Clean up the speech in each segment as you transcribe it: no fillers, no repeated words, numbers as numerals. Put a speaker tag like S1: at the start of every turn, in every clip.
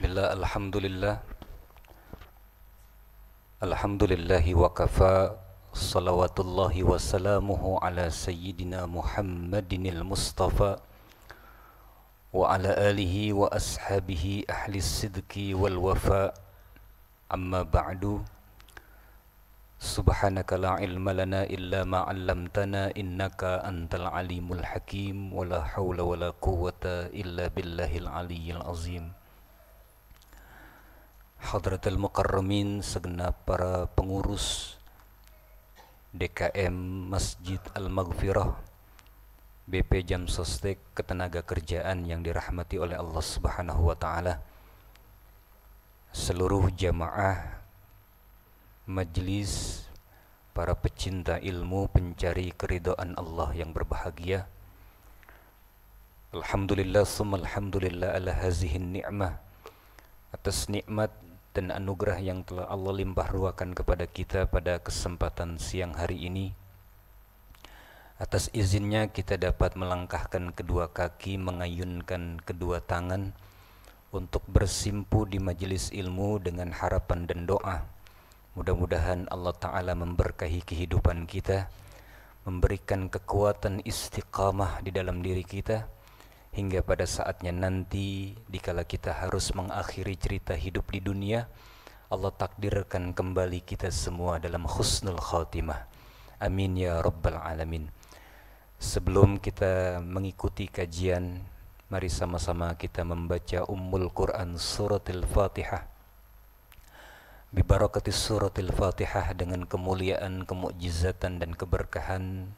S1: Bismillah, alhamdulillahi wa kafa, salawatullahi wa salamuhu ala sayyidina Muhammadinil Mustafa wa ala alihi wa ashabihi ahli sidqi wal wafa. Amma ba'du, subhanaka la ilma lana illa ma 'allamtana innaka antal alimul hakim, wa la hawla wa la quwwata illa billahil aliyyil azim. Hadratul Mukarramin, segenap para pengurus DKM Masjid Al-Maghfirah BP Jam Sostek Ketenaga Kerjaan yang dirahmati oleh Allah Subhanahu wa taala, seluruh jamaah majlis, para pecinta ilmu, pencari keridhaan Allah yang berbahagia. Alhamdulillah summa alhamdulillah ala hazihin ni'mah, atas nikmat dan anugerah yang telah Allah limpah ruahkan kepada kita pada kesempatan siang hari ini. Atas izinnya kita dapat melangkahkan kedua kaki, mengayunkan kedua tangan untuk bersimpu di majelis ilmu dengan harapan dan doa. Mudah-mudahan Allah Ta'ala memberkahi kehidupan kita, memberikan kekuatan istiqamah di dalam diri kita, hingga pada saatnya nanti dikala kita harus mengakhiri cerita hidup di dunia, Allah takdirkan kembali kita semua dalam husnul khatimah. Amin ya rabbal alamin. Sebelum kita mengikuti kajian, mari sama-sama kita membaca Ummul Quran suratul Fatihah. Bibarakati suratul Fatihah, dengan kemuliaan, kemukjizatan dan keberkahan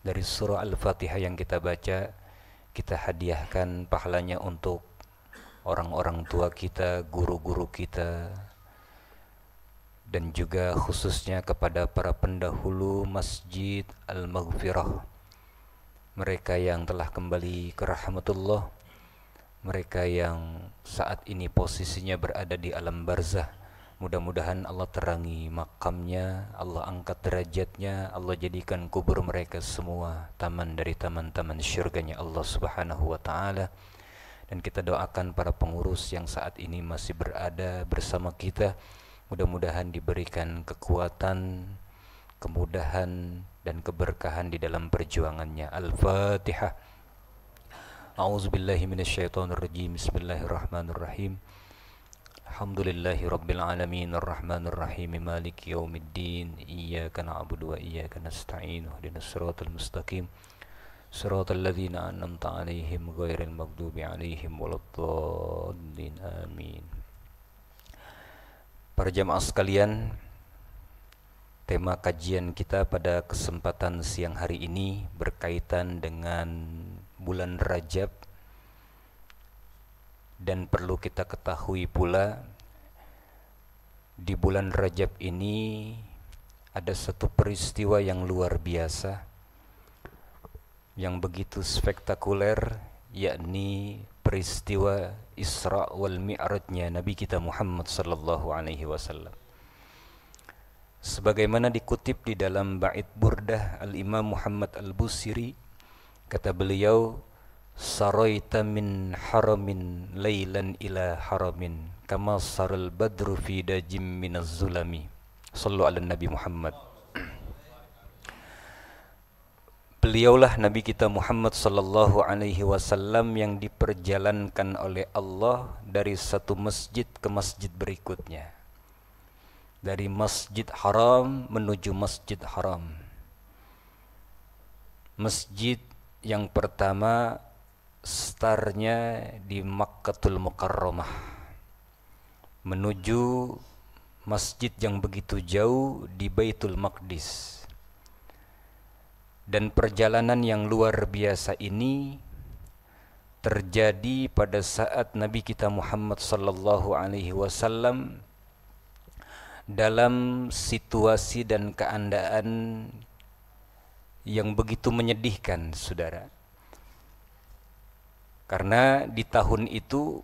S1: dari surah Al-Fatihah yang kita baca, kita hadiahkan pahalanya untuk orang-orang tua kita, guru-guru kita, dan juga khususnya kepada para pendahulu Masjid Al-Maghfirah, mereka yang telah kembali ke rahmatullah, mereka yang saat ini posisinya berada di alam barzah. Mudah-mudahan Allah terangi makamnya, Allah angkat derajatnya, Allah jadikan kubur mereka semua taman dari taman-taman syurganya Allah Subhanahu wa ta'ala. Dan kita doakan para pengurus yang saat ini masih berada bersama kita, mudah-mudahan diberikan kekuatan, kemudahan dan keberkahan di dalam perjuangannya. Al-Fatihah. A'udzubillahi minasyaitonirrajim. Bismillahirrahmanirrahim. Alhamdulillahi rabbil alamin, arrahmanir rahim, maliki yaumiddin, iyyaka na'budu wa iyyaka nasta'in, ihdinas siratal mustaqim, siratal ladzina an'amta 'alaihim ghairil maghdubi 'alaihim waladdallin, amin. Para jamaah sekalian, tema kajian kita pada kesempatan siang hari ini berkaitan dengan bulan Rajab. Dan perlu kita ketahui pula, di bulan Rajab ini ada satu peristiwa yang luar biasa, yang begitu spektakuler, yakni peristiwa Isra wal Mi'rajnya Nabi kita Muhammad sallallahu alaihi wasallam. Sebagaimana dikutip di dalam bait Burdah Al-Imam Muhammad Al-Busiri, kata beliau, saraita min haramin laylan ila haramin kama saral badru fi dajim minaz zulami. Sallu ala Nabi Muhammad. Beliaulah Nabi kita Muhammad sallallahu alaihi wasallam yang diperjalankan oleh Allah dari satu masjid ke masjid berikutnya, dari Masjid Haram menuju Masjid Haram. Masjid yang pertama startnya di Makkatul Mukarramah, menuju masjid yang begitu jauh di Baitul Maqdis. Dan perjalanan yang luar biasa ini terjadi pada saat Nabi kita Muhammad sallallahu alaihi wasallam dalam situasi dan keadaan yang begitu menyedihkan, saudara. Karena di tahun itu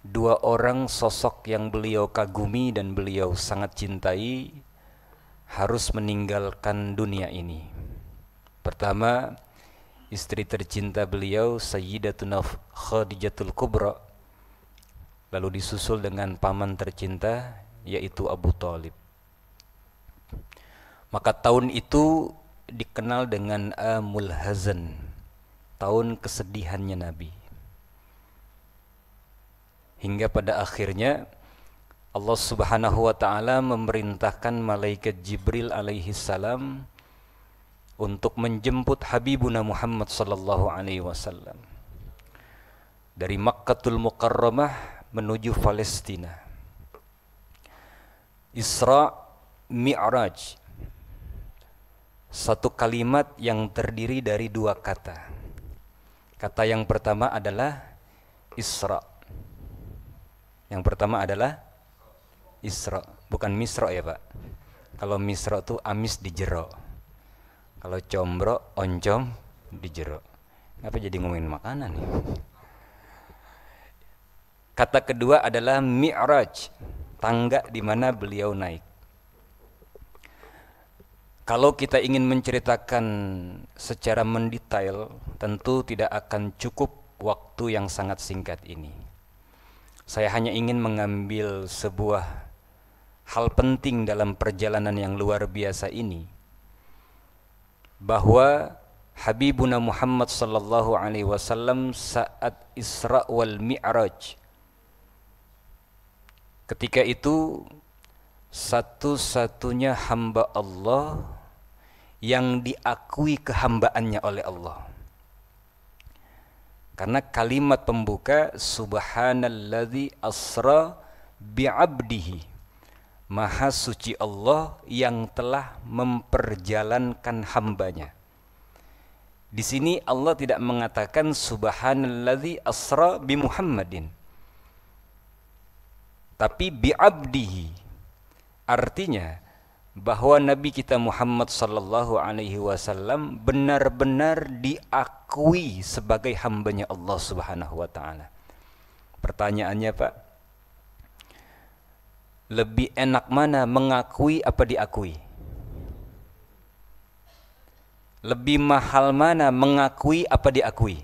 S1: dua orang sosok yang beliau kagumi dan beliau sangat cintai harus meninggalkan dunia ini. Pertama, istri tercinta beliau Sayyidatuna Khadijatul Kubra, lalu disusul dengan paman tercinta yaitu Abu Thalib. Maka tahun itu dikenal dengan Amul Hazan, tahun kesedihannya Nabi. Hingga pada akhirnya Allah Subhanahu wa taala memerintahkan malaikat Jibril alaihi salam untuk menjemput Habibuna Muhammad sallallahu alaihi wasallam dari Makkatul Mukarramah menuju Palestina. Isra Mi'raj, satu kalimat yang terdiri dari dua kata. Kata yang pertama adalah Isra. Yang pertama adalah Isra, bukan Misra ya Pak. Kalau Misra itu amis di jero. Kalau combro, oncom di jero. Kenapa jadi ngomongin makanan nih? Kata kedua adalah Mi'raj, tangga di mana beliau naik. Kalau kita ingin menceritakan secara mendetail, tentu tidak akan cukup waktu yang sangat singkat ini. Saya hanya ingin mengambil sebuah hal penting dalam perjalanan yang luar biasa ini, bahwa Habibuna Muhammad sallallahu alaihi wasallam saat Isra wal Mi'raj, ketika itu satu-satunya hamba Allah yang diakui kehambaannya oleh Allah. Karena kalimat pembuka subhanalladzi asra bi'abdihi, maha suci Allah yang telah memperjalankan hambanya. Di sini Allah tidak mengatakan subhanalladzi asra bi Muhammadin, tapi bi'abdihi. Artinya bahwa Nabi kita Muhammad sallallahu alaihi wasallam benar-benar diakui sebagai hambanya Allah Subhanahu wa taala. Pertanyaannya Pak, lebih enak mana, mengakui apa diakui? Lebih mahal mana, mengakui apa diakui?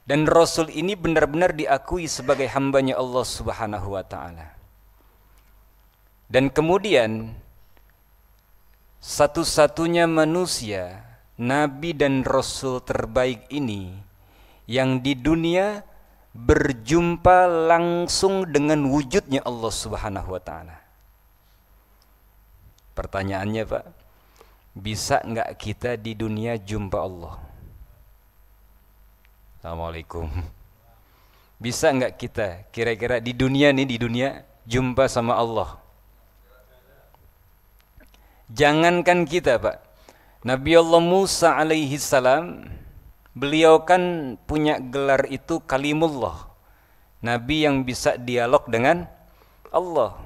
S1: Dan Rasul ini benar-benar diakui sebagai hambanya Allah Subhanahu wa ta'ala. Dan kemudian satu-satunya manusia, Nabi dan Rasul terbaik ini yang di dunia berjumpa langsung dengan wujudnya Allah Subhanahu wa ta'ala. Pertanyaannya Pak, bisa enggak kita di dunia jumpa Allah? Assalamualaikum. Bisa enggak kita kira-kira di dunia nih, di dunia jumpa sama Allah? Jangankan kita Pak, Nabi Allah Musa alaihi salam, beliau kan punya gelar itu kalimullah, Nabi yang bisa dialog dengan Allah.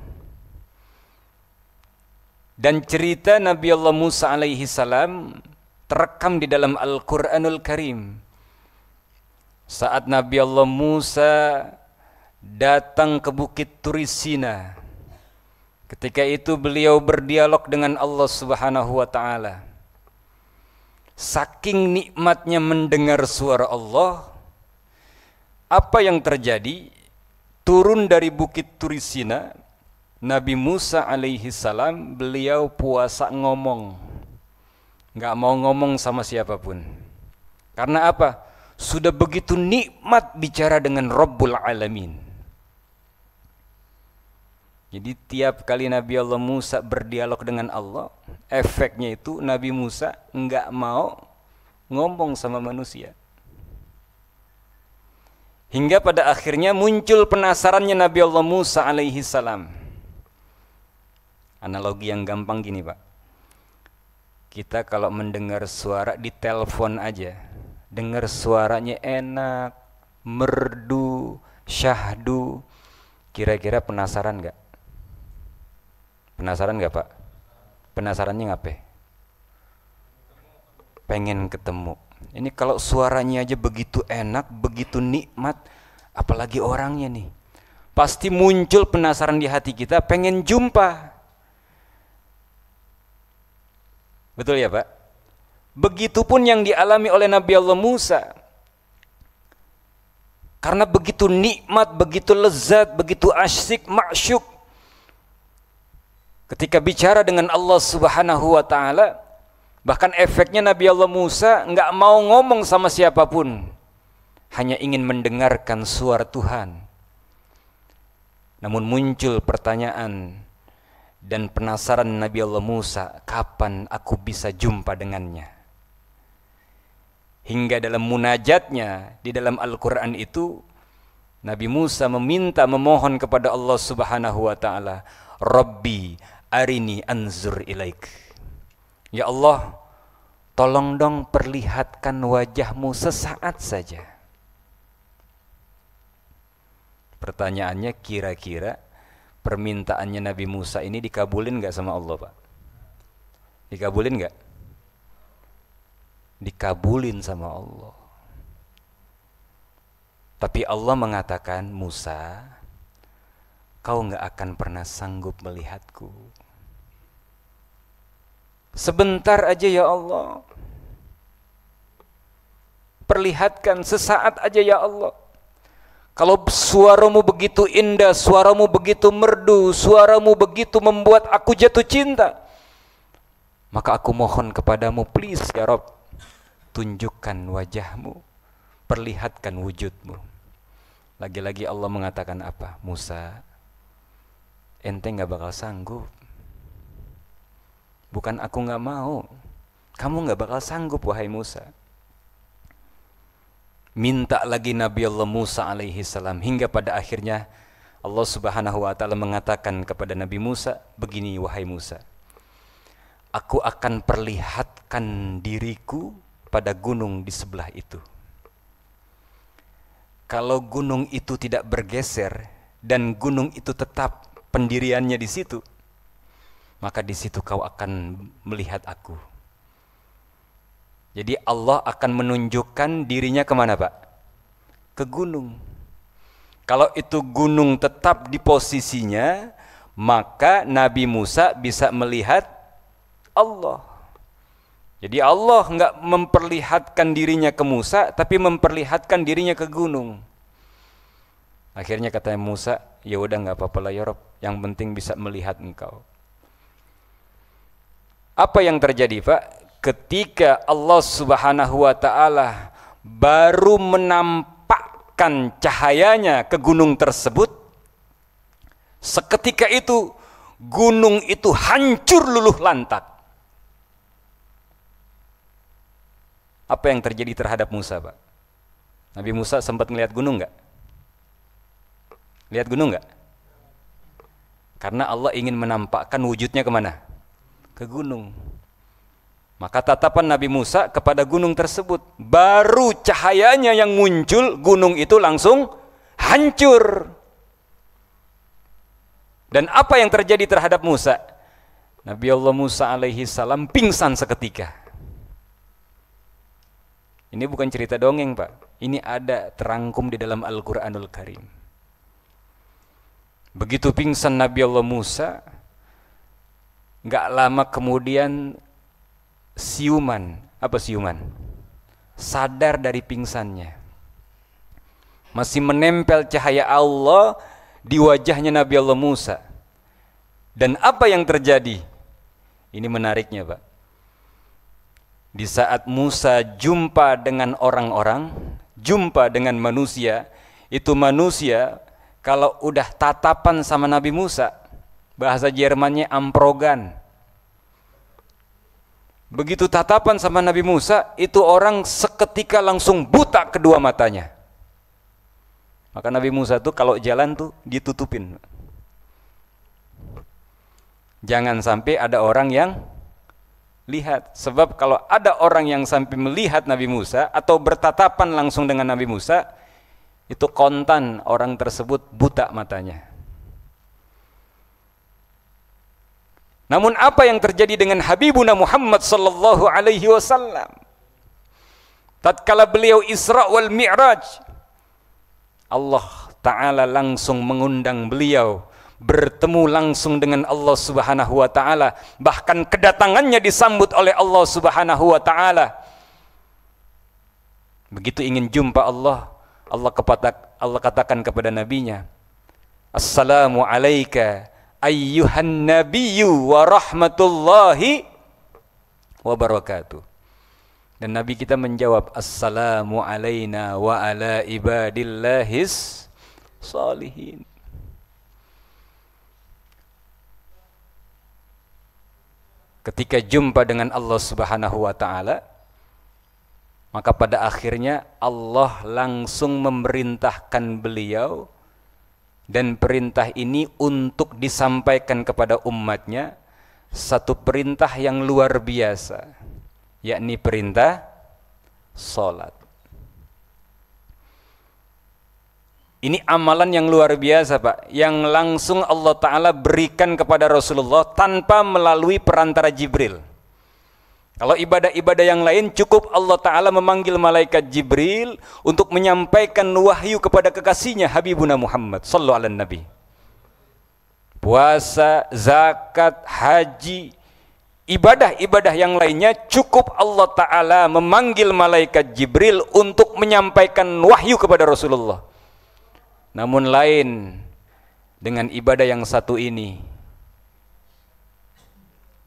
S1: Dan cerita Nabi Allah Musa alaihi salam terekam di dalam Al-Quranul Karim. Saat Nabi Allah Musa datang ke Bukit Turisina, ketika itu beliau berdialog dengan Allah Subhanahu wa ta'ala. Saking nikmatnya mendengar suara Allah, apa yang terjadi? Turun dari Bukit Turisina, Nabi Musa alaihi salam, beliau puasa ngomong, nggak mau ngomong sama siapapun. Karena apa? Sudah begitu nikmat bicara dengan Rabbul Alamin. Jadi tiap kali Nabi Allah Musa berdialog dengan Allah, efeknya itu Nabi Musa nggak mau ngomong sama manusia. Hingga pada akhirnya muncul penasarannya Nabi Allah Musa alaihi salam. Analogi yang gampang gini Pak, kita kalau mendengar suara di telepon aja, dengar suaranya enak, merdu, syahdu, kira-kira penasaran nggak? Penasaran nggak Pak? Penasarannya ngapain? Pengen ketemu. Ini kalau suaranya aja begitu enak, begitu nikmat, apalagi orangnya nih. Pasti muncul penasaran di hati kita, pengen jumpa. Betul ya Pak? Begitupun yang dialami oleh Nabi Allah Musa. Karena begitu nikmat, begitu lezat, begitu asyik, ma'syuk ketika bicara dengan Allah Subhanahu wa ta'ala. Bahkan efeknya Nabi Allah Musa nggak mau ngomong sama siapapun, hanya ingin mendengarkan suara Tuhan. Namun muncul pertanyaan dan penasaran Nabi Allah Musa, kapan aku bisa jumpa dengannya? Hingga dalam munajatnya di dalam Al-Quran itu, Nabi Musa memohon kepada Allah Subhanahu wa ta'ala, Rabbi arini anzur ilaik. Ya Allah, tolong dong perlihatkan wajahmu sesaat saja. Pertanyaannya, kira-kira permintaannya Nabi Musa ini dikabulin gak sama Allah, Pak? Dikabulin gak? Dikabulin sama Allah. Tapi Allah mengatakan, Musa, kau gak akan pernah sanggup melihatku. Sebentar aja ya Allah, perlihatkan sesaat aja ya Allah. Kalau suaramu begitu indah, suaramu begitu merdu, suaramu begitu membuat aku jatuh cinta, maka aku mohon kepadamu, please ya Rabb, tunjukkan wajahmu, perlihatkan wujudmu. Lagi-lagi Allah mengatakan apa? Musa, ente gak bakal sanggup. Bukan aku gak mau, kamu gak bakal sanggup wahai Musa. Minta lagi Nabi Allah Musa alaihi salam, hingga pada akhirnya Allah Subhanahu wa ta'ala mengatakan kepada Nabi Musa, begini wahai Musa, aku akan perlihatkan diriku pada gunung di sebelah itu. Kalau gunung itu tidak bergeser dan gunung itu tetap pendiriannya di situ, maka di situ kau akan melihat aku. Jadi Allah akan menunjukkan dirinya kemana, Pak? Ke gunung. Kalau itu gunung tetap di posisinya, maka Nabi Musa bisa melihat Allah. Jadi Allah enggak memperlihatkan dirinya ke Musa, tapi memperlihatkan dirinya ke gunung. Akhirnya kata Musa, ya udah enggak apa-apa lah ya Rabb, yang penting bisa melihat engkau. Apa yang terjadi, Pak? Ketika Allah Subhanahu wa ta'ala baru menampakkan cahayanya ke gunung tersebut, seketika itu gunung itu hancur luluh lantak. Apa yang terjadi terhadap Musa, Pak? Nabi Musa sempat melihat gunung enggak? Lihat gunung enggak? Karena Allah ingin menampakkan wujudnya kemana? Ke gunung. Maka tatapan Nabi Musa kepada gunung tersebut, baru cahayanya yang muncul, gunung itu langsung hancur. Dan apa yang terjadi terhadap Musa? Nabi Allah Musa alaihi salam pingsan seketika. Ini bukan cerita dongeng, Pak. Ini ada terangkum di dalam Al-Quranul Karim. Begitu pingsan Nabi Allah Musa, gak lama kemudian siuman. Apa siuman? Sadar dari pingsannya. Masih menempel cahaya Allah di wajahnya Nabi Allah Musa. Dan apa yang terjadi? Ini menariknya, Pak. Di saat Musa jumpa dengan orang-orang, jumpa dengan manusia, itu manusia kalau udah tatapan sama Nabi Musa, bahasa Jermannya amprogan. Begitu tatapan sama Nabi Musa, itu orang seketika langsung buta kedua matanya. Maka Nabi Musa tuh kalau jalan tuh ditutupin. Jangan sampai ada orang yang lihat. Sebab kalau ada orang yang sampai melihat Nabi Musa atau bertatapan langsung dengan Nabi Musa, itu kontan orang tersebut buta matanya. Namun apa yang terjadi dengan Habibuna Muhammad sallallahu alaihi wasallam? Tatkala beliau Isra wal Mi'raj, Allah Ta'ala langsung mengundang beliau bertemu langsung dengan Allah Subhanahu wa Ta'ala. Bahkan kedatangannya disambut oleh Allah Subhanahu wa Ta'ala. Begitu ingin jumpa Allah, Allah katakan kepada nabinya, Assalamu alayka ayyuhan nabiyyu wa rahmatullahi wa barakatuh. Dan Nabi kita menjawab, Assalamu alayna wa ala ibadillahis salihin. Ketika jumpa dengan Allah Subhanahu wa ta'ala, maka pada akhirnya Allah langsung memerintahkan beliau, dan perintah ini untuk disampaikan kepada umatnya, satu perintah yang luar biasa, yakni perintah salat. Ini amalan yang luar biasa, Pak, yang langsung Allah Ta'ala berikan kepada Rasulullah tanpa melalui perantara Jibril. Kalau ibadah-ibadah yang lain cukup Allah Ta'ala memanggil malaikat Jibril untuk menyampaikan wahyu kepada kekasihnya Habibuna Muhammad sallallahu alaihi nabi. Puasa, zakat, haji, ibadah-ibadah yang lainnya cukup Allah Ta'ala memanggil malaikat Jibril untuk menyampaikan wahyu kepada Rasulullah. Namun lain dengan ibadah yang satu ini.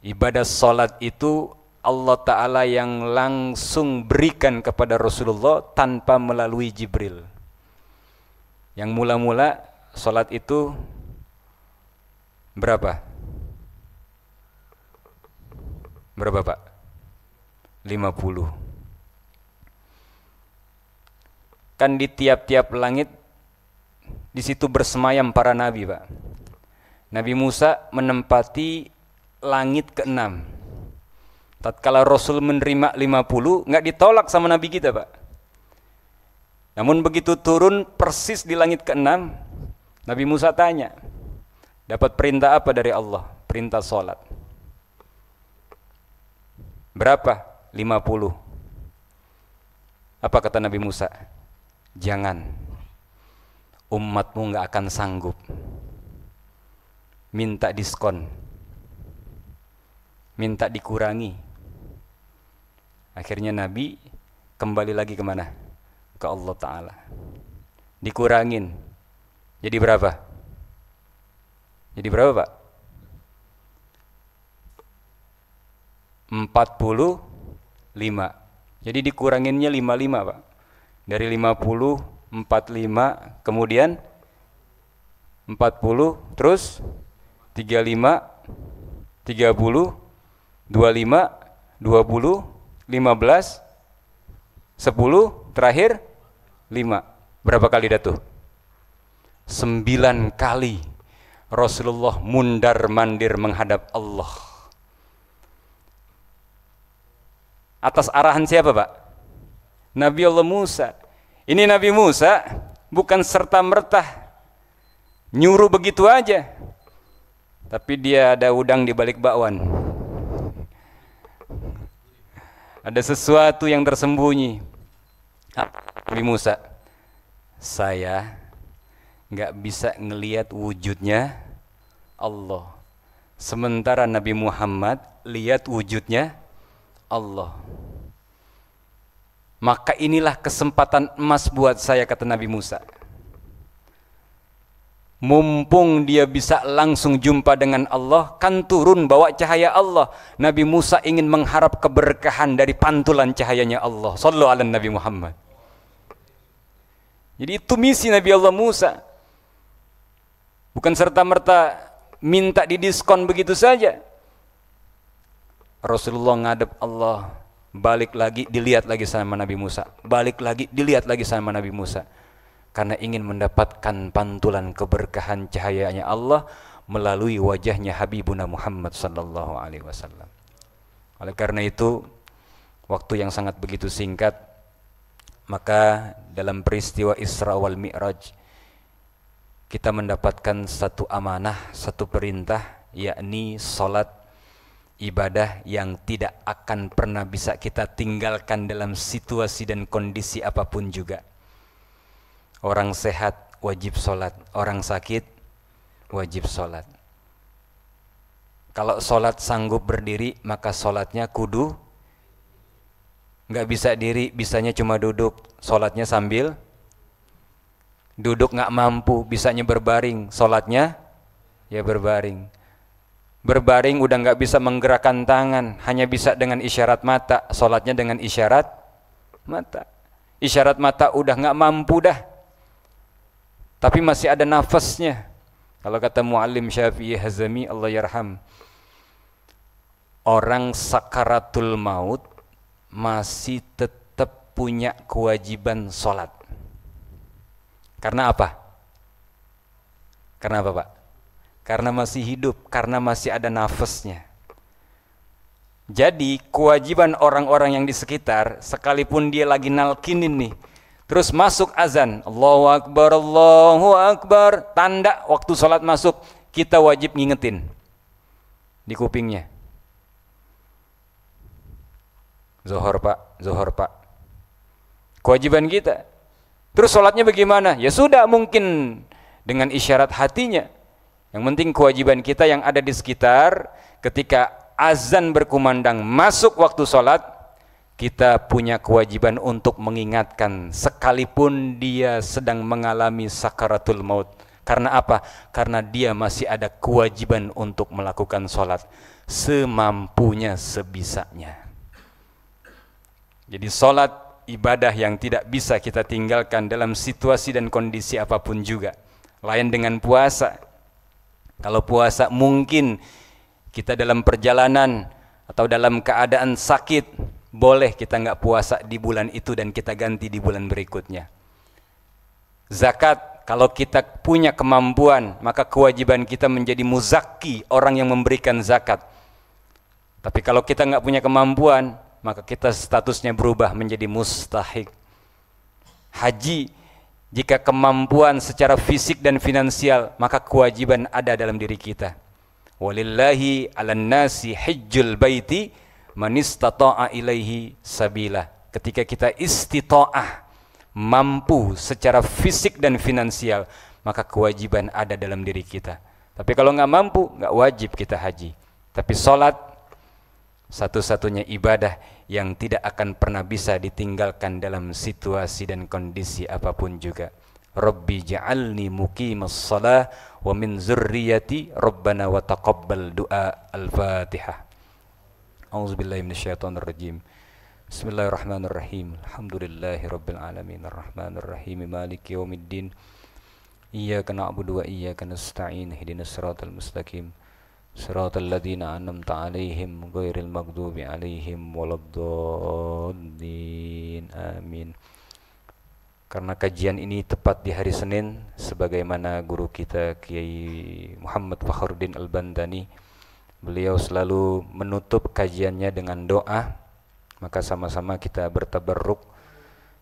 S1: Ibadah salat itu Allah Ta'ala yang langsung berikan kepada Rasulullah tanpa melalui Jibril. Yang mula-mula salat itu berapa? Berapa, Pak? 50. Kan di tiap-tiap langit di situ bersemayam para nabi, Pak. Nabi Musa menempati langit ke-6. Tatkala Rasul menerima 50, enggak ditolak sama nabi kita, Pak. Namun begitu turun persis di langit ke-6, Nabi Musa tanya, dapat perintah apa dari Allah? Perintah salat. Berapa? 50. Apa kata Nabi Musa? Jangan. Umatmu enggak akan sanggup. Minta diskon. Minta dikurangi. Akhirnya Nabi kembali lagi kemana? Ke Allah Ta'ala. Dikurangin. Jadi berapa? Jadi berapa, Pak? 45. Jadi dikuranginnya 55, Pak. Dari 50, 45, kemudian 40, terus 35, 30, 25, 20, 15, 10, terakhir 5. Berapa kali dah tuh? 9 kali Rasulullah mundar-mandir menghadap Allah. Atas arahan siapa, Pak? Nabi Allah Musa. Ini Nabi Musa bukan serta-merta nyuruh begitu aja. Tapi dia ada udang di balik bakwan. Ada sesuatu yang tersembunyi. Nabi Musa, saya nggak bisa ngelihat wujudnya Allah. Sementara Nabi Muhammad lihat wujudnya Allah. Maka inilah kesempatan emas buat saya, kata Nabi Musa. Mumpung dia bisa langsung jumpa dengan Allah, kan turun bawa cahaya Allah. Nabi Musa ingin mengharap keberkahan dari pantulan cahayanya Allah. Sallallahu alaihi Nabi Muhammad. Jadi itu misi Nabi Allah Musa. Bukan serta-merta minta didiskon begitu saja. Rasulullah ngadep Allah, balik lagi dilihat lagi sama Nabi Musa, balik lagi dilihat lagi sama Nabi Musa. Karena ingin mendapatkan pantulan keberkahan cahayanya Allah melalui wajahnya Habibuna Muhammad sallallahu alaihi wasallam. Oleh karena itu, waktu yang sangat begitu singkat, maka dalam peristiwa Isra wal Mi'raj kita mendapatkan satu amanah, satu perintah, yakni salat, ibadah yang tidak akan pernah bisa kita tinggalkan dalam situasi dan kondisi apapun juga. Orang sehat wajib sholat, orang sakit wajib sholat. Kalau sholat sanggup berdiri, maka sholatnya kudu nggak bisa diri, bisanya cuma duduk, sholatnya sambil Duduk nggak mampu, bisanya berbaring, sholatnya ya berbaring. Berbaring udah nggak bisa menggerakkan tangan, hanya bisa dengan isyarat mata, sholatnya dengan isyarat mata. Isyarat mata udah nggak mampu dah, tapi masih ada nafasnya. Kalau kata Muallim Syafi'i Hazami Allah yarham, orang sakaratul maut masih tetap punya kewajiban sholat. Karena apa? Karena apa, Pak? Karena masih hidup, karena masih ada nafasnya. Jadi kewajiban orang-orang yang di sekitar, sekalipun dia lagi nalkinin nih, terus masuk azan, Allahu Akbar, tanda waktu sholat masuk, kita wajib ngingetin di kupingnya. Zuhur Pak. Kewajiban kita. Terus sholatnya bagaimana? Ya sudah, mungkin dengan isyarat hatinya. Yang penting kewajiban kita yang ada di sekitar, ketika azan berkumandang masuk waktu sholat, kita punya kewajiban untuk mengingatkan sekalipun dia sedang mengalami sakaratul maut. Karena apa? Karena dia masih ada kewajiban untuk melakukan sholat semampunya, sebisanya. Jadi sholat ibadah yang tidak bisa kita tinggalkan dalam situasi dan kondisi apapun juga. Lain dengan puasa. Kalau puasa mungkin kita dalam perjalanan atau dalam keadaan sakit, boleh kita nggak puasa di bulan itu dan kita ganti di bulan berikutnya. Zakat, kalau kita punya kemampuan, maka kewajiban kita menjadi muzaki, orang yang memberikan zakat. Tapi kalau kita nggak punya kemampuan, maka kita statusnya berubah menjadi mustahik. Haji, jika kemampuan secara fisik dan finansial, maka kewajiban ada dalam diri kita. Walillahi 'alan nasi hajjul baiti man istata'a ilaihi sabila. Ketika kita istita'ah, mampu secara fisik dan finansial, maka kewajiban ada dalam diri kita. Tapi kalau nggak mampu, nggak wajib kita haji. Tapi sholat, satu-satunya ibadah yang tidak akan pernah bisa ditinggalkan dalam situasi dan kondisi apapun juga. Rabbi ja'alni muqimas shalah wa min zurriyati rabbana wa taqabbal du'a. Al-Fatihah. A'udzubillahi minasyaitonir rajim. Bismillahirrahmanirrahim. Alhamdulillahi rabbil alamin arrahmanir rahim maliki yaumiddin. Iyyaka na'budu wa iyyaka nasta'in ihdinas siratal mustaqim. Siratal ladzina an'amta 'alaihim ghairil maghdubi 'alaihim waladdallin. Amin. Karena kajian ini tepat di hari Senin, sebagaimana guru kita Kiai Muhammad Fakhruddin Al-Bandani, beliau selalu menutup kajiannya dengan doa, maka sama-sama kita bertabarruk,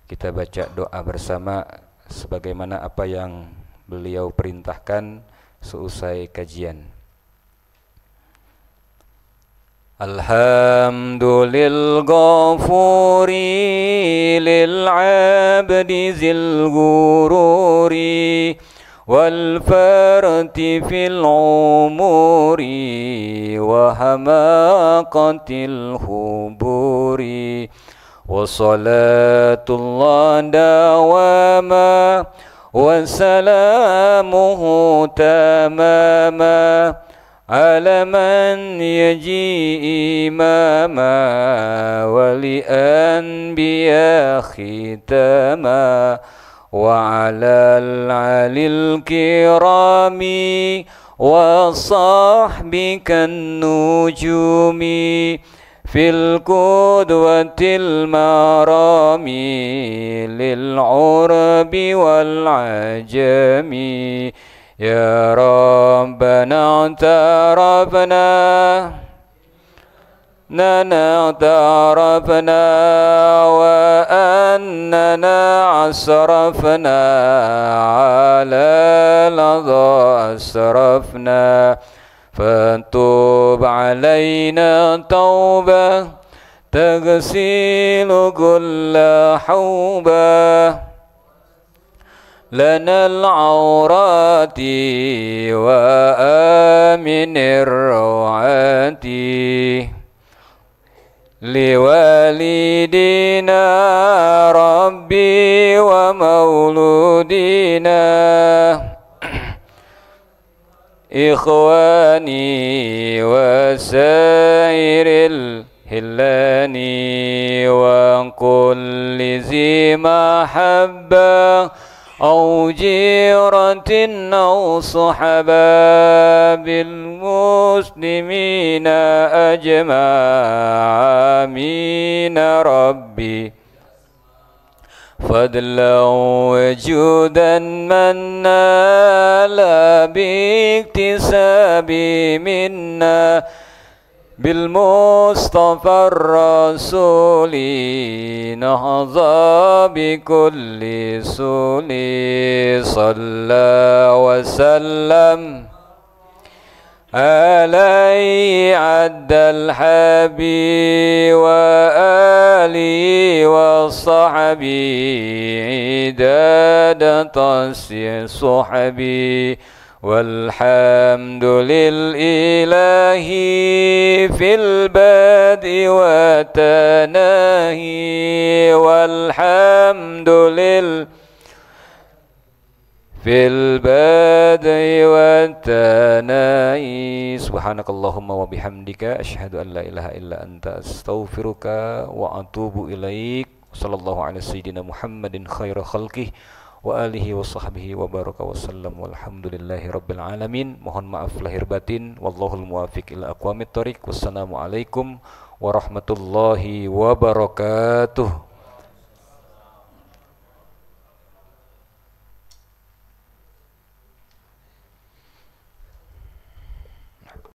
S1: kita baca doa bersama sebagaimana apa yang beliau perintahkan seusai kajian. Alhamdulillah ghafuri lil abdi zil gururi wal farti fil umuri wa hamaqatil huburi wa salatullah dawama wa salamuhu tamama على من يجي إماما ولأنبياء ختاما وعلى العلي الكرام وصحبك النجوم في القدوة المرام للعرب والعجم يا ربنا اعترفنا وأننا أسرفنا على لظى أسرفنا فتوب علينا توبة تغسل كل حوبة لنا العورات وآمن الروعات لوالدينا ربي ومولودينا إخواني وسائر الهلان وكل ذي محبة أو جيرة أو صحبة بالمسلمين أجمع آمين ربي فضلا وجودا من نال باكتساب منا بالمصطفى الرسول نهضى بكل سول صلى وسلم علي عد الحبيب وآله وصحبه عداد صحبي والحمد للإله في البدء والتناهي والحمد لله في البدء والتناهي سبحانك اللهم وبحمدك أشهد أن لا إله إلا أنت أستغفرك وأتوب إليك صلى الله على سيدنا محمد خير خلقه وآله وصحبه وبارك وسلم والحمد لله رب العالمين. Mohon maaf lahir batin, wallahul muwafiq ila aqwamit thoriq. Wassalamu alaikum warahmatullahi wabarakatuh.